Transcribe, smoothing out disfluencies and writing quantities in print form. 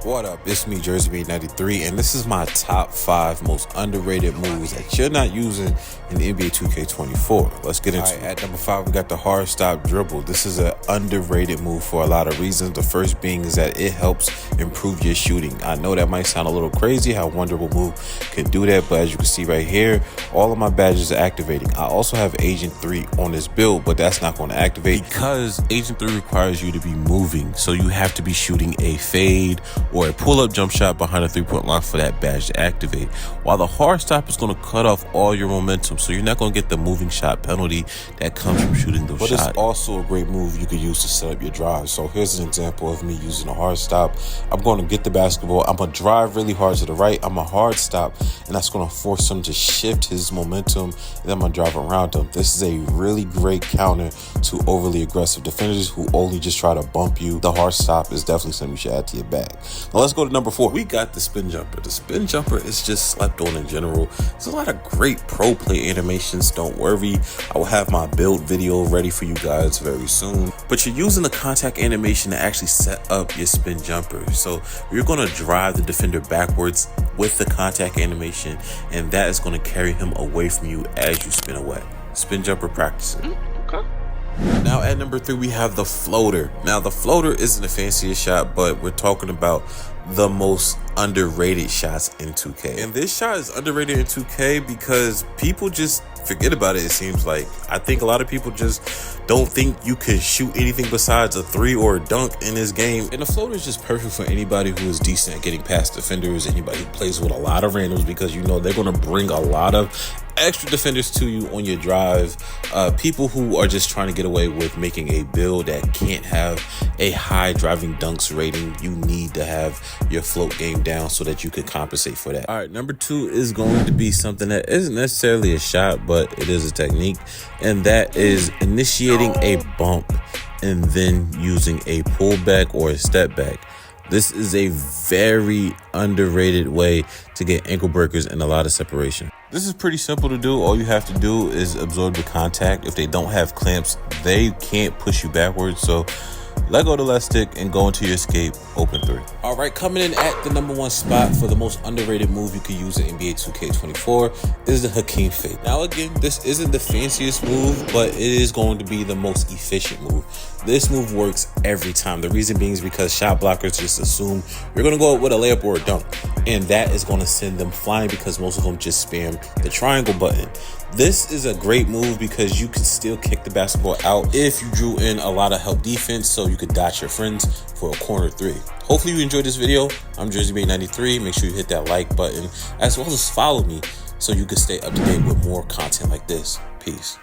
What up? It's me, JerseyMade93, and this is my top 5 most underrated moves that you're not using in the NBA 2K24. Let's get into it. At number 5, we got the hard stop dribble. This is an underrated move for a lot of reasons. The first being is that it helps improve your shooting. I know that might sound a little crazy how one dribble move can do that, but as you can see right here, all of my badges are activating. I also have Agent 3 on this build, but that's not going to activate because Agent 3 requires you to be moving. So you have to be shooting a fade or a pull-up jump shot behind a three-point line for that badge to activate. While the hard stop is going to cut off all your momentum, so you're not going to get the moving shot penalty that comes from shooting those shots. But it's also a great move you could use to set up your drive. So here's an example of me using a hard stop. I'm going to get the basketball. I'm going to drive really hard to the right. I'm a hard stop, and that's going to force him to shift his momentum, and then I'm going to drive around him. This is a really great counter to overly aggressive defenders who only just try to bump you. The hard stop is definitely something you should add to your bag. Now let's go to number 4. We got the spin jumper. The spin jumper is just slept on in general. There's a lot of great pro play animations. Don't worry, I will have my build video ready for you guys very soon. But you're using the contact animation to actually set up your spin jumper. So you're going to drive the defender backwards with the contact animation, and that is going to carry him away from you as you spin away. Spin jumper practicing. Okay. Now at number 3, we have the floater. Now the floater isn't the fanciest shot, but we're talking about the most underrated shots in 2K. And this shot is underrated in 2K because people just forget about it, it seems like. I think a lot of people just don't think you can shoot anything besides a 3 or a dunk in this game. And the floater is just perfect for anybody who is decent at getting past defenders, anybody who plays with a lot of randoms, because you know they're going to bring a lot of extra defenders to you on your drive. People who are just trying to get away with making a build that can't have a high driving dunks rating. You need to have your float game down so that you can compensate for that. All right, number 2 is going to be something that isn't necessarily a shot, but it is a technique, and that is initiating a bump and then using a pullback or a step back. This is a very underrated way to get ankle breakers and a lot of separation. This is pretty simple to do. All you have to do is absorb the contact. If they don't have clamps, they can't push you backwards. So let go of the left stick and go into your escape, open 3. All right, coming in at the number 1 spot for the most underrated move you could use in NBA 2K24 is the Hakee Fate. Now again, this isn't the fanciest move, but it is going to be the most efficient move. This move works every time. The reason being is because shot blockers just assume you're going to go with a layup or a dunk, and that is going to send them flying because most of them just spam the triangle button. This is a great move because you can still kick the basketball out if you drew in a lot of help defense, so you could dodge your friends for a corner 3. Hopefully you enjoyed this video. I'm JerseyMade93. Make sure you hit that like button as well as follow me so you can stay up to date with more content like this. Peace.